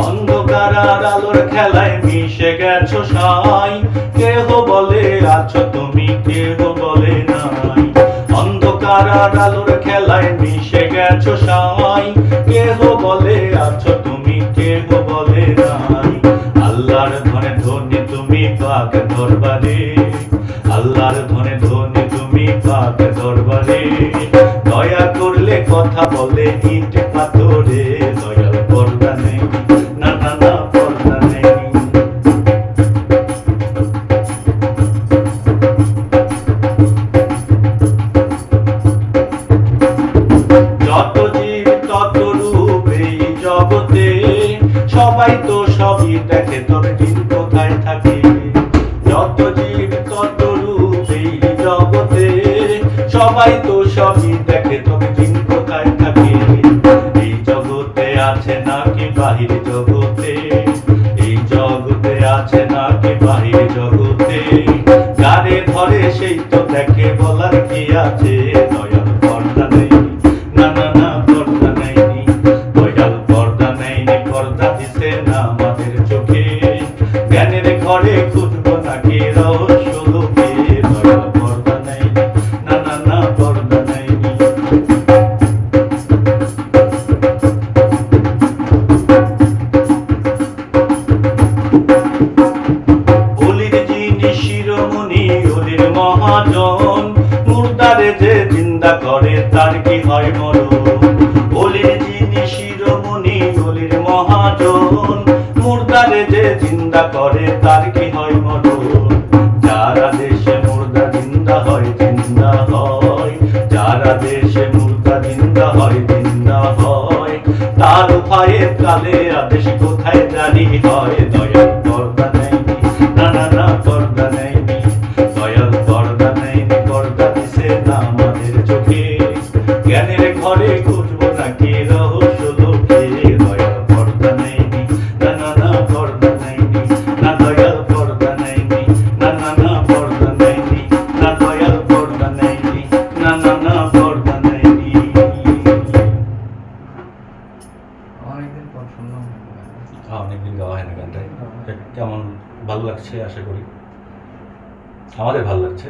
অন্ধকার আর আলোর খেলায় মিশে গেছো সাই, কেহ বলে আছো তুমি, কেহ বলে নাই। অন্ধকার আর আলোর খেলায় মিশে গেছো সাই, কেহ বলে আছো তুমি, কেহ বলে নাই। আল্লাহর ধনে ধনী তুমি পাক দরবারে, আল্লাহর ধনে ধনী তুমি পাক দরবারে। দয়া করলে কথা বলে ইট পাথরে, দয়াল পর্দা নেই, না না না পর্দা নেই। যত জীব তত রূপ এই জগতে, সবাই তো সবই দেখে, তবে দিন কোথায় থাকে। যত জীব তত রূপ এই জগতে, সবাই তো সবই দেখে, তবে দিন কোথায় থাকে। এই জগতে আছে নাকি বাহির জগতে, এই জগতে আছে নাকি বাহির জগতে। যারে ধরে সেই তো দেখে, বলার কি আছে। দয়াল পর্দা নেই, না না না পর্দা নেই। দয়াল পর্দা নেই, পর্দা দিছে না আমাদের চোখে। জ্ঞানের ঘরে খুঁজবো নাকি রহস্য লোকে। দয়াল পর্দা নেই, না না না পর্দা নেই। অলির যিনি শিরোমণি, অলির মহাজন, মুর্দারে যে জিন্দা করে তার কি হয় মরণ। অলির যিনি শিরোমণি, অলির মহাজন, মুর্দারে যে জিন্দা করে তার কি হয় মরণ। যারা দেশে মুর্দা জিন্দা হয়, জিন্দা হয়, যারা দেশে মুর্দা জিন্দা হয়, জিন্দা হয়, তার ভয়ের কালে আদেশ কোথায় জারি হয়। দয়াল পর্দা নেই, না না না পর্দা নেই। দয়াল পর্দা নেই, পর্দা দিছে না আমাদের চোখে। জ্ঞানের ঘরে খুঁজবো নাকি রহস্য লোকে। দয়াল পর্দা নেই, না না না পর্দা নেই। না দয়াল পর্দা নেই, না না না পর্দা নেই। না দয়াল পর্দা নেই, না না না পর্দা নেই। অনেকদিন পর শুনলাম। অনেকদিন গাওয়া হয় না গানটাই। কেমন ভালো লাগছে আশা করি, আমাদের ভালো লাগছে।